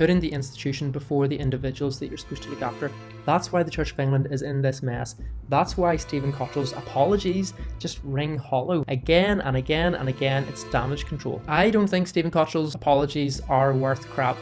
putting the institution before the individuals that you're supposed to look after. That's why the Church of England is in this mess. That's why Stephen Cottrell's apologies just ring hollow. Again and again and again, it's damage control. I don't think Stephen Cottrell's apologies are worth crap.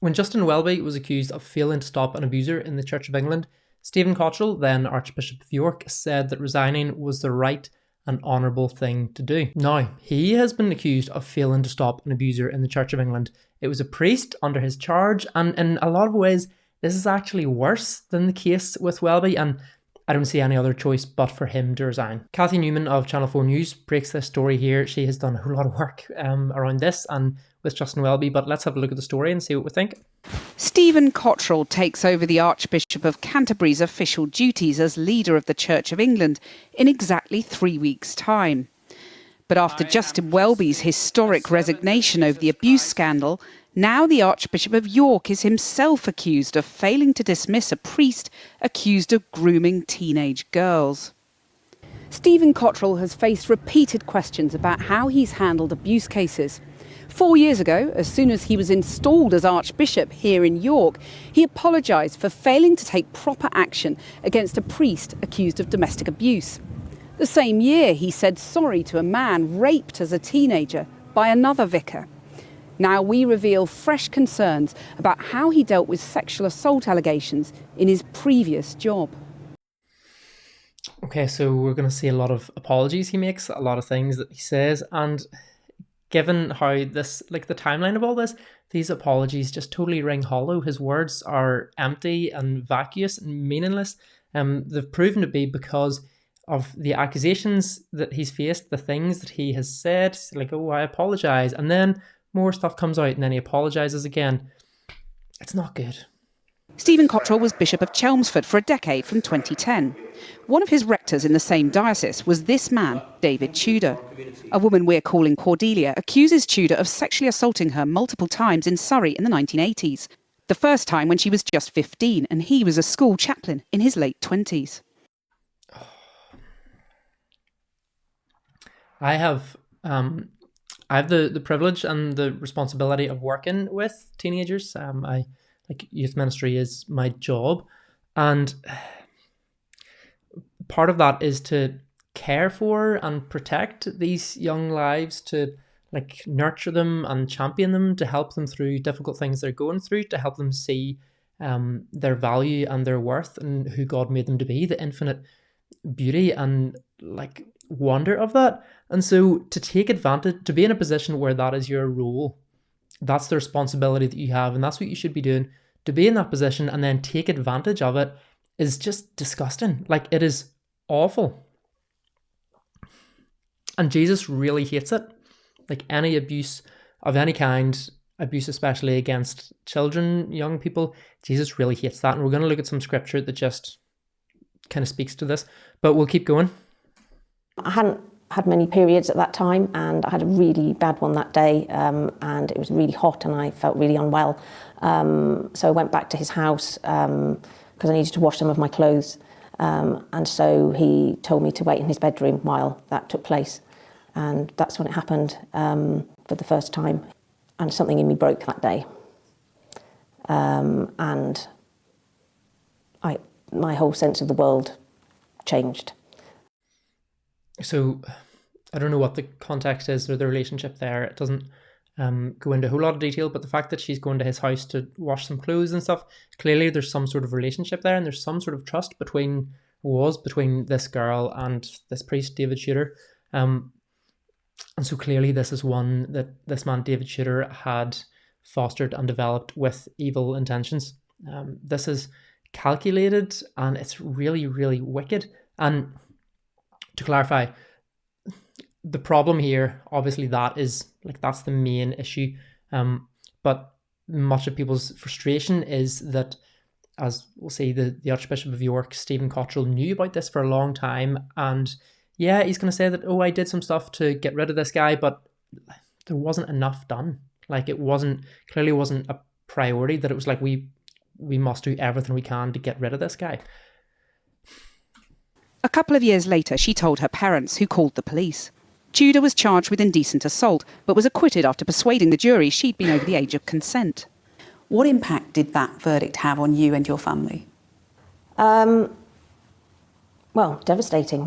When Justin Welby was accused of failing to stop an abuser in the Church of England, Stephen Cottrell, then Archbishop of York, said that resigning was the right and honourable thing to do. Now, he has been accused of failing to stop an abuser in the Church of England. It was a priest under his charge, and in a lot of ways, this is actually worse than the case with Welby, and I don't see any other choice but for him to resign. Cathy Newman of Channel 4 News breaks this story here. She has done a whole lot of work around this and with Justin Welby, but let's have a look at the story and see what we think. Stephen Cottrell takes over the Archbishop of Canterbury's official duties as leader of the Church of England in exactly 3 weeks' time. But after Justin Welby's historic resignation over the abuse scandal, now the Archbishop of York is himself accused of failing to dismiss a priest accused of grooming teenage girls. Stephen Cottrell has faced repeated questions about how he's handled abuse cases. 4 years ago, as soon as he was installed as Archbishop here in York, he apologised for failing to take proper action against a priest accused of domestic abuse. The same year, he said sorry to a man raped as a teenager by another vicar. Now we reveal fresh concerns about how he dealt with sexual assault allegations in his previous job. Okay, so we're going to see a lot of apologies he makes, a lot of things that he says, and given how this, like the timeline of all this, these apologies just totally ring hollow. His words are empty and vacuous and meaningless. They've proven to be because of the accusations that he's faced, the things that he has said, like, oh, I apologise, and then more stuff comes out and then he apologises again. It's not good. Stephen Cottrell was Bishop of Chelmsford for a decade from 2010. One of his rectors in the same diocese was this man, David Tudor. A woman we're calling Cordelia accuses Tudor of sexually assaulting her multiple times in Surrey in the 1980s. The first time when she was just 15 and he was a school chaplain in his late 20s. I have the privilege and the responsibility of working with teenagers. Youth ministry is my job, and part of that is to care for and protect these young lives, to nurture them and champion them, to help them through difficult things they're going through, to help them see their value and their worth and who God made them to be, the infinite beauty and wonder of that. And so to take advantage, to be in a position where that is your role, that's the responsibility that you have, and that's what you should be doing. To be in that position and then take advantage of it is just disgusting. It is awful. And Jesus really hates it. Any abuse of any kind, abuse especially against children, young people, Jesus really hates that. And we're going to look at some scripture that just kind of speaks to this, but we'll keep going. I hadn't had many periods at that time, and I had a really bad one that day, and it was really hot and I felt really unwell. So I went back to his house because I needed to wash some of my clothes, and so he told me to wait in his bedroom while that took place, and that's when it happened for the first time, and something in me broke that day, and my whole sense of the world changed. So I don't know what the context is or the relationship there. It doesn't go into a whole lot of detail, but the fact that she's going to his house to wash some clothes and stuff, clearly there's some sort of relationship there, and there's some sort of trust between this girl and this priest, David Tudor. And so clearly this is one that this man, David Tudor, had fostered and developed with evil intentions. This is calculated and it's really, really wicked. And to clarify, the problem here, obviously that's the main issue. But much of people's frustration is that, as we'll see, the Archbishop of York, Stephen Cottrell, knew about this for a long time. And yeah, he's going to say that, oh, I did some stuff to get rid of this guy, but there wasn't enough done. It clearly wasn't a priority, that it was we must do everything we can to get rid of this guy. A couple of years later, she told her parents, who called the police. Tudor was charged with indecent assault, but was acquitted after persuading the jury she'd been over the age of consent. What impact did that verdict have on you and your family? Well, devastating.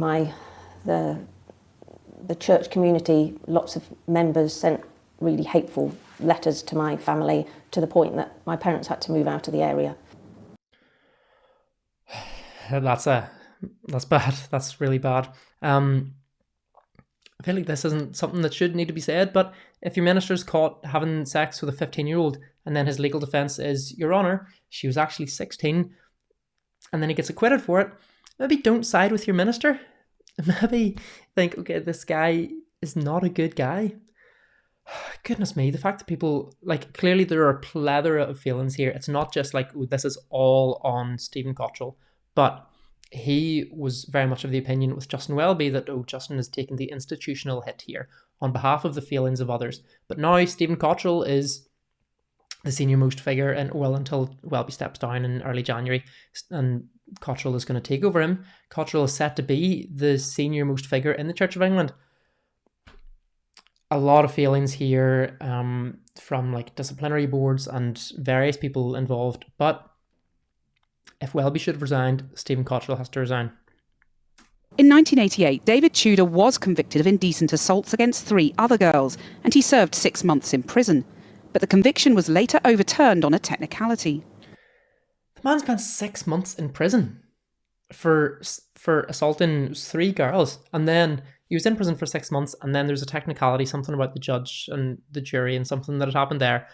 The church community, lots of members sent really hateful letters to my family to the point that my parents had to move out of the area. That's bad. That's really bad. I feel like this isn't something that should need to be said, but if your minister's caught having sex with a 15-year-old and then his legal defence is, Your Honour, she was actually 16, and then he gets acquitted for it, maybe don't side with your minister. Maybe think, okay, this guy is not a good guy. Goodness me, the fact that people, like, clearly there are a plethora of feelings here. It's not just like, oh, this is all on Stephen Cottrell, but he was very much of the opinion with Justin Welby that, oh, Justin has taken the institutional hit here on behalf of the feelings of others. But now Stephen Cottrell is the senior most figure, and well, until Welby steps down in early January and Cottrell is going to take over him, Cottrell is set to be the senior most figure in the Church of England. A lot of feelings here from like disciplinary boards and various people involved, but if Welby should have resigned, Stephen Cottrell has to resign. In 1988, David Tudor was convicted of indecent assaults against 3 other girls, and he served 6 months in prison. But the conviction was later overturned on a technicality. The man spent 6 months in prison for assaulting 3 girls, and then he was in prison for 6 months, and then there's a technicality, something about the judge and the jury and something that had happened there.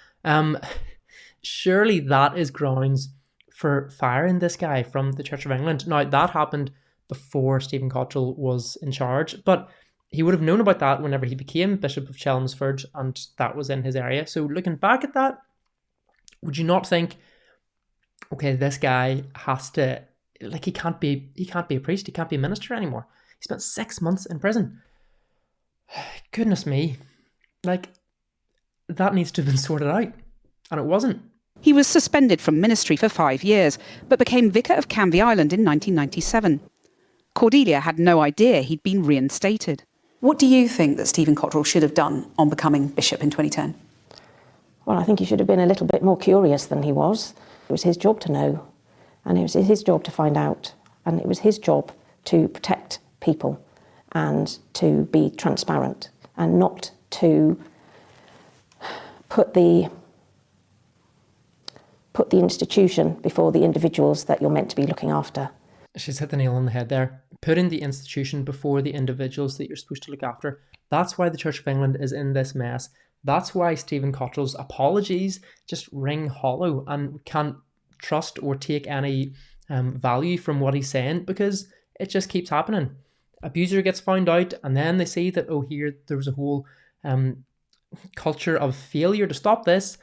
Surely that is grounds for firing this guy from the Church of England. Now, that happened before Stephen Cottrell was in charge, but he would have known about that whenever he became Bishop of Chelmsford, and that was in his area. So looking back at that, would you not think, okay, this guy has to, like, he can't be a priest, he can't be a minister anymore. He spent 6 months in prison. Goodness me. Like, that needs to have been sorted out, and it wasn't. He was suspended from ministry for 5 years, but became vicar of Canvey Island in 1997. Cordelia had no idea he'd been reinstated. What do you think that Stephen Cottrell should have done on becoming bishop in 2010? Well, I think he should have been a little bit more curious than he was. It was his job to know, and it was his job to find out, and it was his job to protect people and to be transparent and not to put the institution before the individuals that you're meant to be looking after. She's hit the nail on the head there. Putting the institution before the individuals that you're supposed to look after. That's why the Church of England is in this mess. That's why Stephen Cottrell's apologies just ring hollow, and we can't trust or take any value from what he's saying, because it just keeps happening. Abuser gets found out, and then they see that, oh, here there was a whole culture of failure to stop this.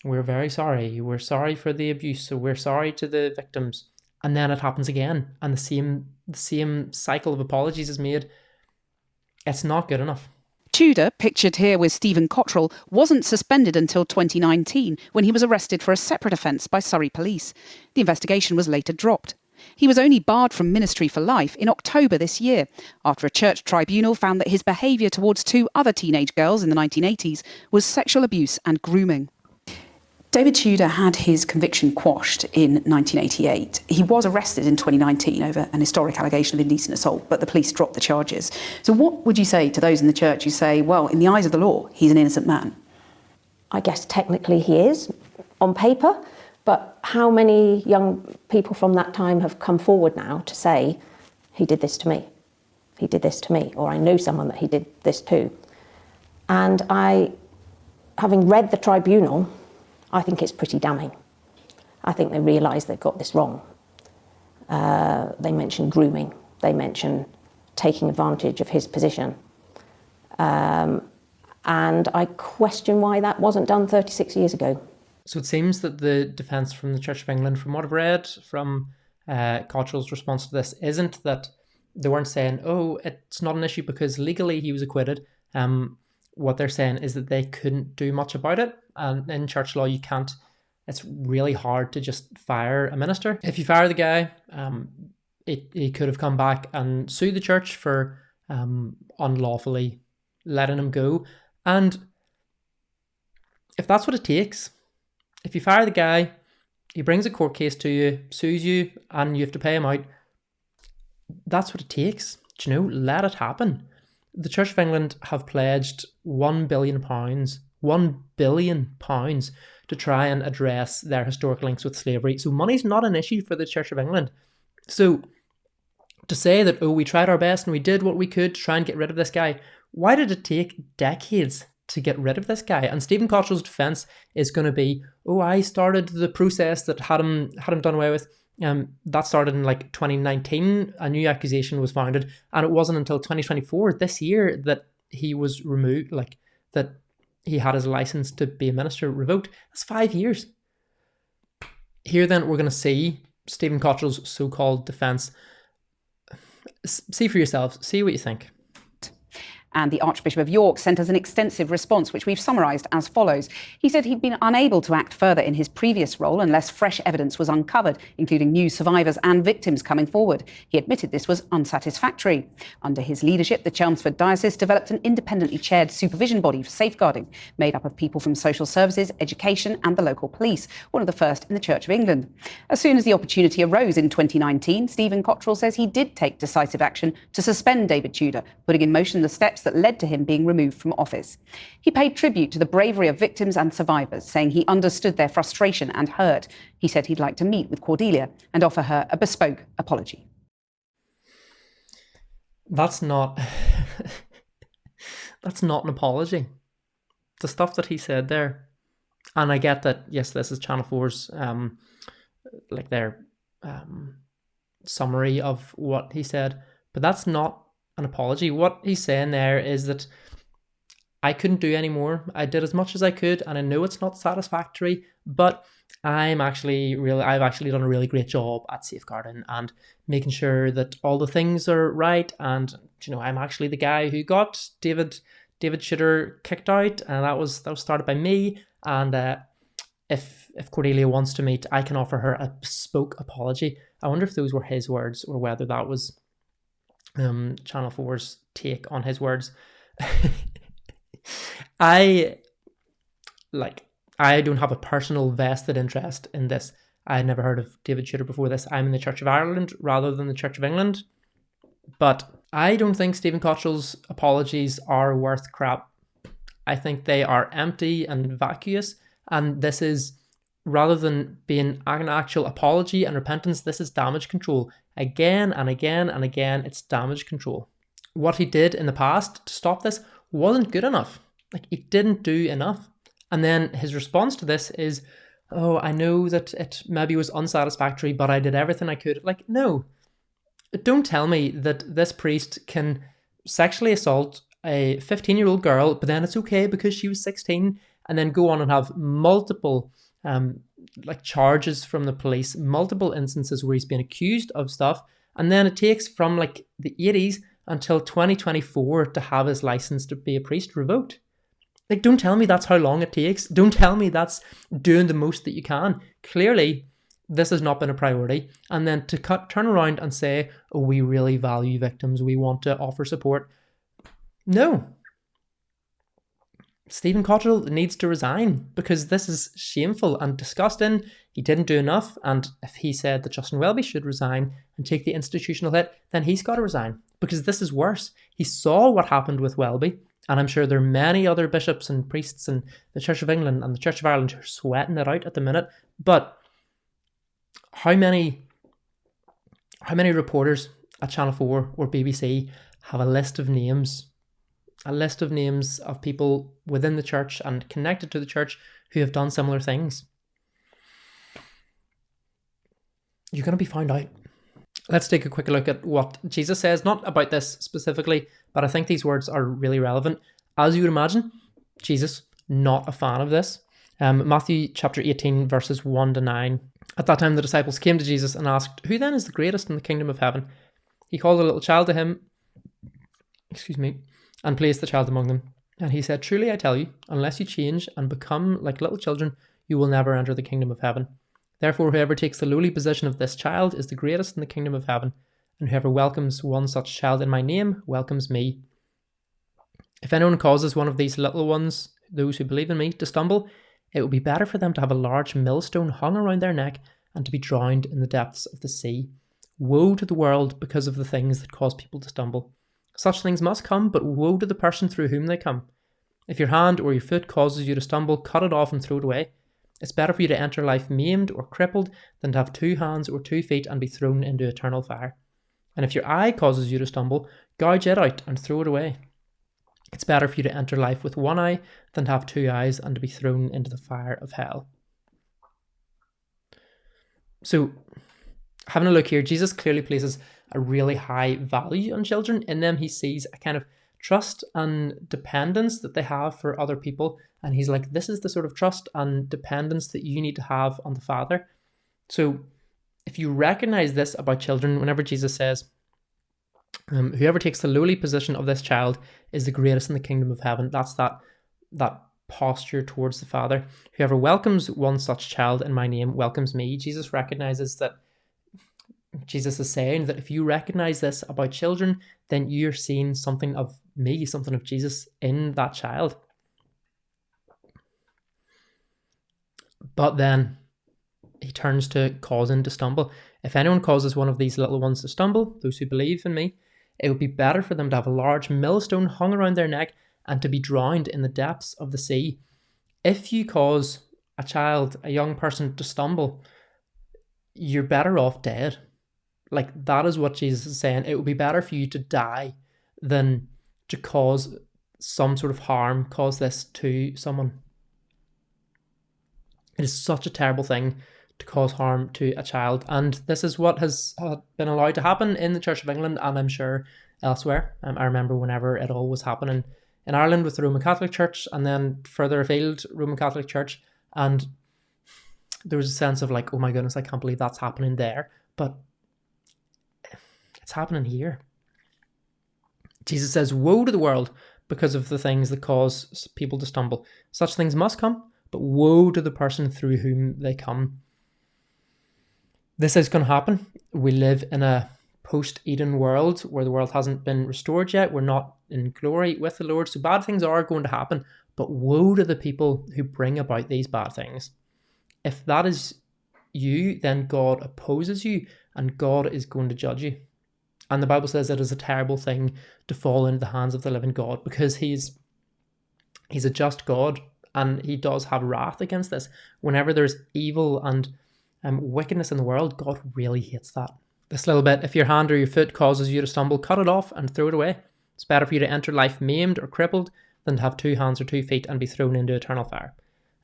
We're very sorry. We're sorry for the abuse. So we're sorry to the victims. And then it happens again, and the same cycle of apologies is made. It's not good enough. Tudor, pictured here with Stephen Cottrell, wasn't suspended until 2019, when he was arrested for a separate offence by Surrey Police. The investigation was later dropped. He was only barred from ministry for life in October this year, after a church tribunal found that his behaviour towards 2 other teenage girls in the 1980s was sexual abuse and grooming. David Tudor had his conviction quashed in 1988. He was arrested in 2019 over an historic allegation of indecent assault, but the police dropped the charges. So what would you say to those in the church who say, well, in the eyes of the law, he's an innocent man? I guess technically he is, on paper, but how many young people from that time have come forward now to say, he did this to me, he did this to me, or I know someone that he did this to. And having read the tribunal, I think it's pretty damning. I think they realise they've got this wrong. They mention grooming. They mention taking advantage of his position. And I question why that wasn't done 36 years ago. So it seems that the defence from the Church of England, from what I've read from Cottrell's response to this, isn't that they weren't saying, oh, it's not an issue because legally he was acquitted. What they're saying is that they couldn't do much about it. And in church law, you can't, it's really hard to just fire a minister. If you fire the guy, he could have come back and sued the church for unlawfully letting him go. And if that's what it takes, If you fire the guy, he brings a court case to you, sues you, and you have to pay him out. That's what it takes. Do you know? Let it happen. The Church of England have pledged £1 billion, £1 billion to try and address their historical links with slavery. So money's not an issue for the Church of England. So to say that, we tried our best and we did what we could to try and get rid of this guy, why did it take decades to get rid of this guy? And Stephen Cottrell's defence is going to be, I started the process that had him done away with. That started in 2019. A new accusation was founded, and it wasn't until 2024, this year, that he was removed, that he had his license to be a minister revoked. That's 5 years. Here then, we're going to see Stephen Cottrell's so-called defence. See for yourselves. See what you think. And the Archbishop of York sent us an extensive response, which we've summarised as follows. He said he'd been unable to act further in his previous role unless fresh evidence was uncovered, including new survivors and victims coming forward. He admitted this was unsatisfactory. Under his leadership, the Chelmsford Diocese developed an independently chaired supervision body for safeguarding, made up of people from social services, education and the local police, one of the first in the Church of England. As soon as the opportunity arose in 2019, Stephen Cottrell says he did take decisive action to suspend David Tudor, putting in motion the steps that led to him being removed from office. He paid tribute to the bravery of victims and survivors, saying he understood their frustration and hurt. He said he'd like to meet with Cordelia and offer her a bespoke apology. That's not that's not an apology. The stuff that he said there, and I get that, yes, this is Channel 4's their summary of what he said, but that's not an apology. What he's saying there is that I couldn't do any more. I did as much as I could, and I know it's not satisfactory, but I've actually done a really great job at safeguarding and making sure that all the things are right. And I'm actually the guy who got David Tudor kicked out, and that was started by me. And if Cordelia wants to meet, I can offer her a bespoke apology. I wonder if those were his words or whether that was Channel 4's take on his words. I don't have a personal vested interest in this. I had never heard of David Tudor before this. I'm in the Church of Ireland rather than the Church of England. But I don't think Stephen Cottrell's apologies are worth crap. I think they are empty and vacuous. And this is, rather than being an actual apology and repentance, this is damage control. Again and again and again, it's damage control. What he did in the past to stop this wasn't good enough. He didn't do enough. And then his response to this is, I know that it maybe was unsatisfactory, but I did everything I could. No. Don't tell me that this priest can sexually assault a 15-year-old girl, but then it's okay because she was 16, and then go on and have multiple charges from the police, multiple instances where he's been accused of stuff, and then it takes from the 80s until 2024 to have his license to be a priest revoked. Don't tell me that's how long it takes. Don't tell me that's doing the most that you can. Clearly, this has not been a priority. And then to turn around and say, we really value victims, we want to offer support. No. Stephen Cottrell needs to resign because this is shameful and disgusting. He didn't do enough. And if he said that Justin Welby should resign and take the institutional hit, then he's got to resign because this is worse. He saw what happened with Welby. And I'm sure there are many other bishops and priests in the Church of England and the Church of Ireland who are sweating it out at the minute. But how many reporters at Channel 4 or BBC have a list of names of people within the church and connected to the church who have done similar things? You're going to be found out. Let's take a quick look at what Jesus says, not about this specifically, but I think these words are really relevant. As you would imagine, Jesus, not a fan of this. Matthew chapter 18, verses 1 to 9. At that time, the disciples came to Jesus and asked, "Who then is the greatest in the kingdom of heaven?" He called a little child to him, and placed the child among them. And he said, "Truly I tell you, unless you change and become like little children, you will never enter the kingdom of heaven. Therefore, whoever takes the lowly position of this child is the greatest in the kingdom of heaven, and whoever welcomes one such child in my name welcomes me. If anyone causes one of these little ones, those who believe in me, to stumble, It would be better for them to have a large millstone hung around their neck and to be drowned in the depths of the sea. Woe to the world because of the things that cause people to stumble. Such things must come, but woe to the person through whom they come. If your hand or your foot causes you to stumble, cut it off and throw it away. It's better for you to enter life maimed or crippled than to have 2 hands or 2 feet and be thrown into eternal fire. And if your eye causes you to stumble, gouge it out and throw it away. It's better for you to enter life with 1 eye than to have 2 eyes and to be thrown into the fire of hell. So, having a look here, Jesus clearly places a really high value on children. In them, he sees a kind of trust and dependence that they have for other people. And he's like, this is the sort of trust and dependence that you need to have on the Father. So, if you recognize this about children, whenever Jesus says, whoever takes the lowly position of this child is the greatest in the kingdom of heaven, that's that posture towards the Father. Whoever welcomes one such child in my name welcomes me. Jesus recognizes that. Jesus is saying that if you recognize this about children, then you're seeing something of me, something of Jesus in that child. But then he turns to causing to stumble. If anyone causes one of these little ones to stumble, those who believe in me, it would be better for them to have a large millstone hung around their neck and to be drowned in the depths of the sea. If you cause a child, a young person to stumble, you're better off dead. Like, that is what Jesus is saying. It would be better for you to die than to cause some sort of harm, cause this to someone. It is such a terrible thing to cause harm to a child. And this is what has been allowed to happen in the Church of England, and I'm sure elsewhere. I remember whenever it all was happening in Ireland with the Roman Catholic Church, and then further afield, Roman Catholic Church. And there was a sense of like, oh my goodness, I can't believe that's happening there. But it's happening here. Jesus says, woe to the world because of the things that cause people to stumble. Such things must come, but woe to the person through whom they come. This is going to happen. We live in a post-Eden world where the world hasn't been restored yet. We're not in glory with the Lord. So bad things are going to happen, but woe to the people who bring about these bad things. If that is you, then God opposes you and God is going to judge you. And the Bible says it is a terrible thing to fall into the hands of the living God, because he's a just God and he does have wrath against this. Whenever there's evil and wickedness in the world, God really hates that. This little bit, if your hand or your foot causes you to stumble, cut it off and throw it away. It's better for you to enter life maimed or crippled than to have 2 hands or 2 feet and be thrown into eternal fire.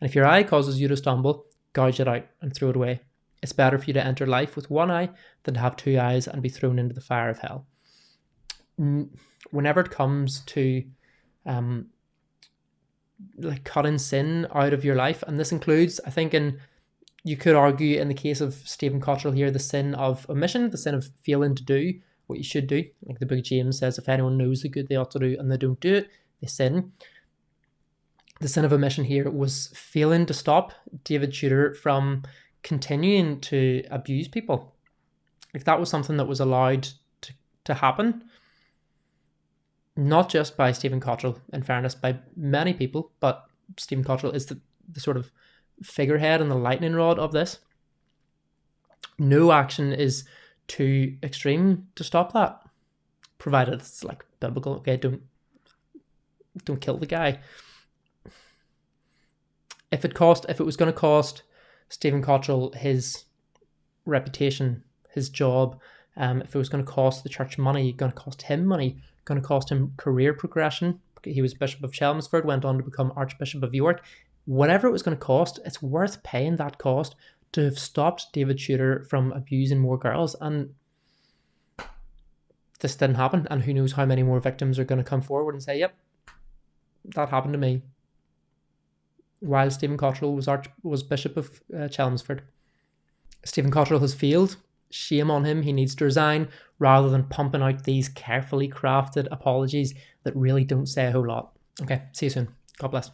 And if your eye causes you to stumble, gouge it out and throw it away. It's better for you to enter life with 1 eye than to have 2 eyes and be thrown into the fire of hell. Whenever it comes to like cutting sin out of your life, and this includes, I think, you could argue in the case of Stephen Cottrell here, the sin of omission, the sin of failing to do what you should do. Like the book of James says, if anyone knows the good they ought to do and they don't do it, they sin. The sin of omission here was failing to stop David Tudor from continuing to abuse people. Like, that was something that was allowed to happen, not just by Stephen Cottrell, in fairness, by many people, but Stephen Cottrell is the sort of figurehead and the lightning rod of this. No action is too extreme to stop that, provided it's like biblical. Okay, don't kill the guy. If it was going to cost Stephen Cottrell his reputation, his job, if it was going to cost the church money, going to cost him money, going to cost him career progression. He was Bishop of Chelmsford, went on to become Archbishop of York. Whatever it was going to cost, it's worth paying that cost to have stopped David Tudor from abusing more girls. And this didn't happen. And who knows how many more victims are going to come forward and say, yep, that happened to me, while Stephen Cottrell was Bishop of Chelmsford. Stephen Cottrell has failed. Shame on him. He needs to resign, rather than pumping out these carefully crafted apologies that really don't say a whole lot. Okay, see you soon. God bless.